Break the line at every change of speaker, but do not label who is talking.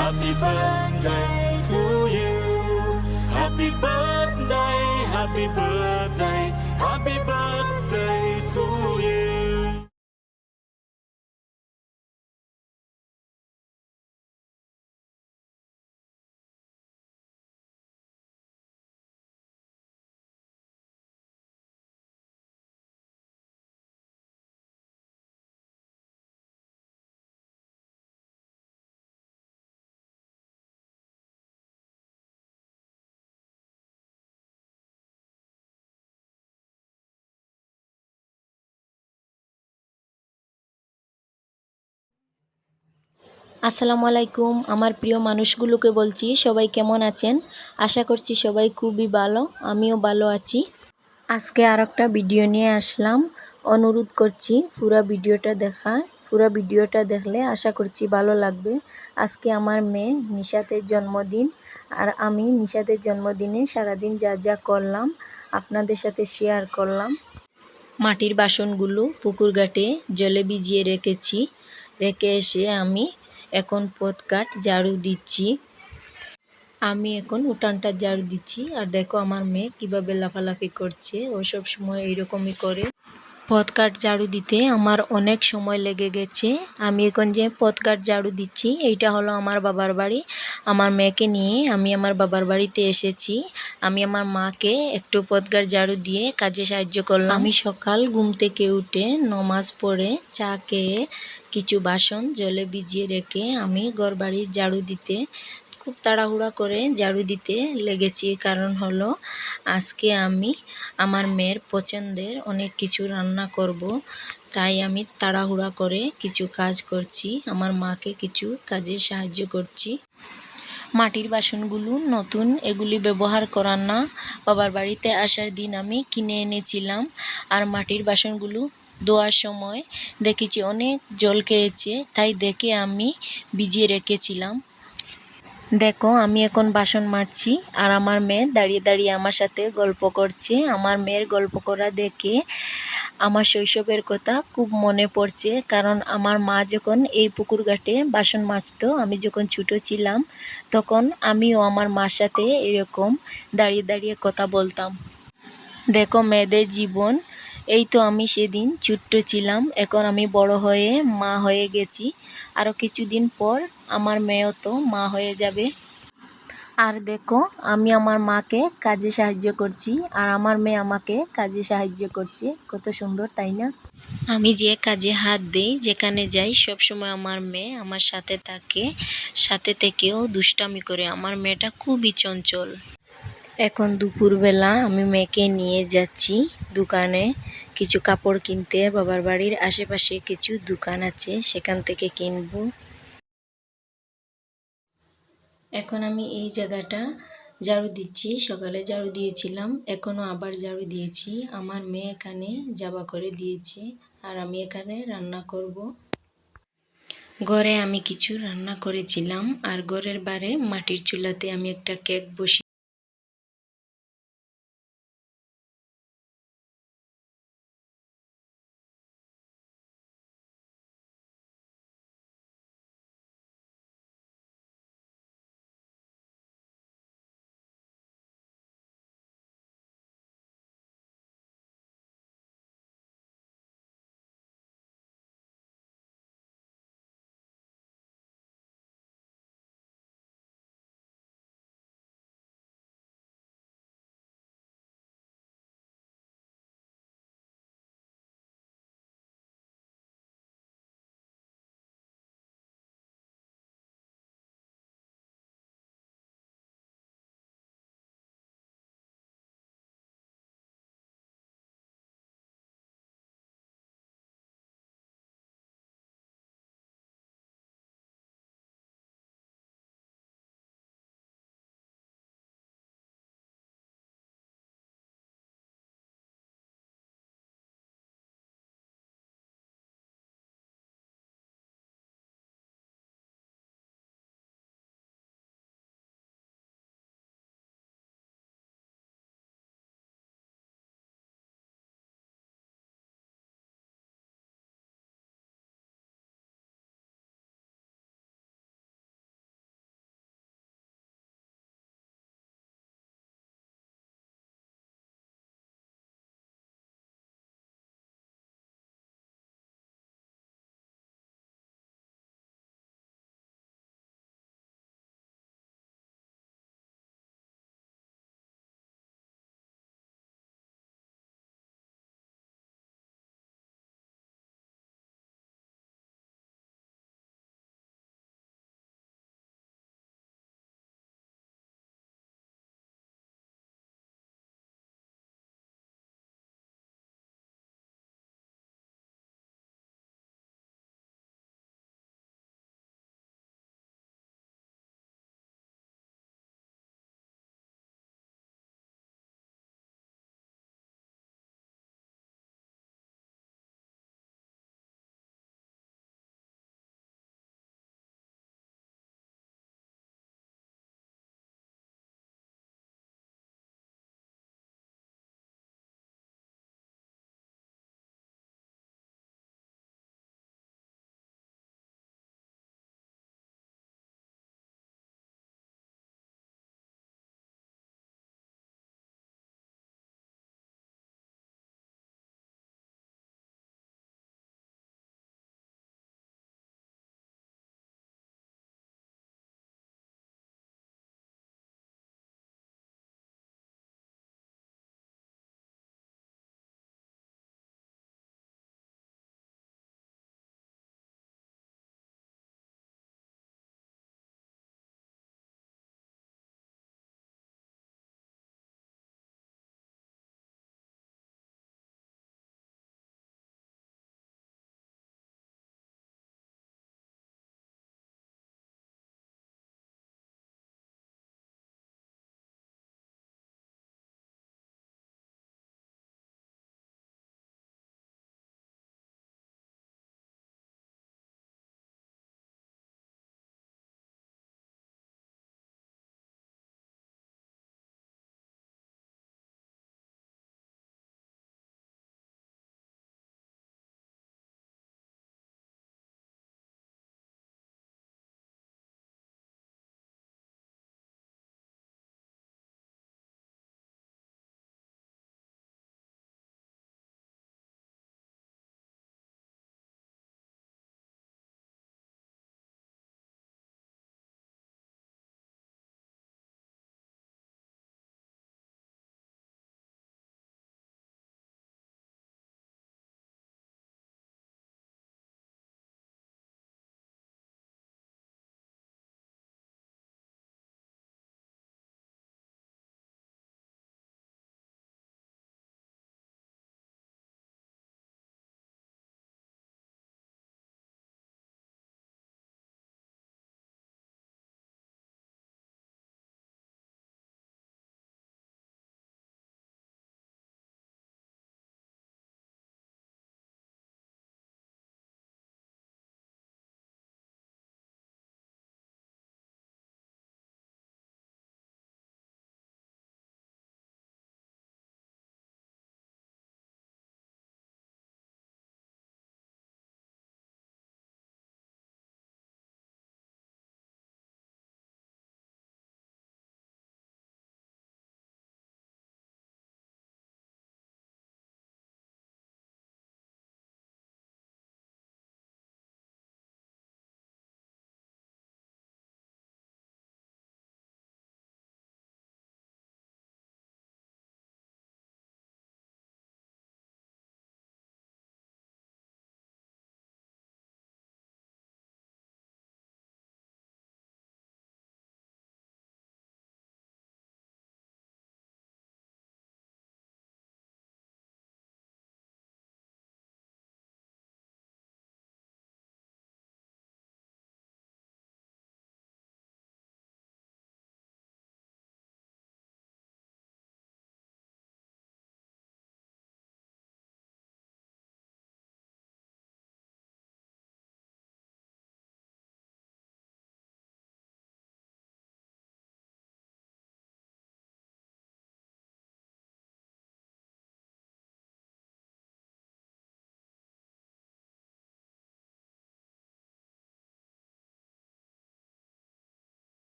Happy birthday to you. Happy birthday, happy birthday, happy birthday to you.
আসসালামু আলাইকুম। আমার প্রিয় মানুষগুলোকে বলছি, সবাই কেমন আছেন? আশা করছি সবাই খুবই ভালো, আমিও ভালো আছি। আজকে আর একটা ভিডিও নিয়ে আসলাম। অনুরোধ করছি পুরো ভিডিওটা দেখার। পুরো ভিডিওটা দেখলে আশা করছি ভালো লাগবে। আজকে আমার মেয়ে নিশাতের জন্মদিন, আর আমি নিশাতের জন্মদিনে সারাদিন যা যা করলাম আপনাদের সাথে শেয়ার করলাম। মাটির বাসনগুলো পুকুর ঘাটে জলে ভিজিয়ে রেখেছি। রেখে এসে আমি এখন পথঘাট ঝাড়ু দিচ্ছি। আমি এখন উঠানটা ঝাড়ু দিচ্ছি, আর দেখো আমার মেয়ে কিভাবে লাফালাফি করছে। ও সব সময় এইরকমই করে। পথঘাট ঝাড়ু দিতে আমার অনেক সময় লেগে গেছে। আমি এখন যে পথঘাট ঝাড়ু দিচ্ছি, এইটা হলো আমার বাবার বাড়ি। আমার মেয়েকে নিয়ে আমি আমার বাবার বাড়িতে এসেছি। আমি আমার মাকে একটু পথঘাট ঝাড়ু দিয়ে কাজে সাহায্য করলাম। আমি সকাল ঘুম থেকে উঠে নমাজ পড়ে চা খেয়ে কিছু বাসন জলে ভিজিয়ে রেখে আমি ঘরবাড়ি ঝাড়ু দিতে খুব তাড়াহুড়া করে ঝাড়ু দিতে লেগেছি। কারণ হলো আজকে আমি আমার মেয়ের পছন্দের অনেক কিছু রান্না করব, তাই আমি তাড়াহুড়া করে কিছু কাজ করছি। আমার মাকে কিছু কাজে সাহায্য করছি। মাটির বাসনগুলো নতুন, এগুলি ব্যবহার করার না। বাবার বাড়িতে আসার দিন আমি কিনে এনেছিলাম। আর মাটির বাসনগুলো ধোয়ার সময় দেখেছি অনেক জল খেয়েছে, তাই দেখে আমি ভিজিয়ে রেখেছিলাম। দেখো আমি এখন বাসন মাজছি, আর আমার মেয়ে দাঁড়িয়ে দাঁড়িয়ে আমার সাথে গল্প করছে। আমার মেয়ের গল্প করা দেখে আমার শৈশবের কথা খুব মনে পড়ছে। কারণ আমার মা যখন এই পুকুর ঘাটে বাসন মাজতো, আমি যখন ছোটো ছিলাম, তখন আমিও আমার মার সাথে এরকম দাঁড়িয়ে দাঁড়িয়ে কথা বলতাম। দেখো মেয়েদের জীবন। এই তো আমি সেদিন ছোট্ট ছিলাম, এখন আমি বড় হয়ে মা হয়ে গেছি। আরও কিছুদিন পর আমার মেয়েও তো মা হয়ে যাবে। আর দেখো আমি আমার মাকে কাজে সাহায্য করছি, আর আমার মেয়ে আমাকে কাজে সাহায্য করছে। কত সুন্দর, তাই না? আমি যে কাজে হাত দিই, যেখানে যাই, সবসময় আমার মেয়ে আমার সাথে থাকে। সাথে থেকেও দুষ্টামি করে। আমার মেয়েটা খুবই চঞ্চল। এখন দুপুরবেলা আমি মেয়েকে নিয়ে যাচ্ছি দোকানে কিছু কাপড় কিনতে। বাবার বাড়ির আশেপাশে কিছু দোকান আছে, সেখান থেকে কিনবো। এখন আমি এই জায়গাটা ঝাড়ু দিচ্ছি। সকালে ঝাড়ু দিয়েছিলাম, এখনও আবার ঝাড়ু দিয়েছি। আমার মেয়ে এখানে জাবা করে দিয়েছে, আর আমি এখানে রান্না করব। ঘরে আমি কিছু রান্না করেছিলাম, আর ঘরের বাইরে মাটির চুলাতে আমি একটা কেক বসিয়ে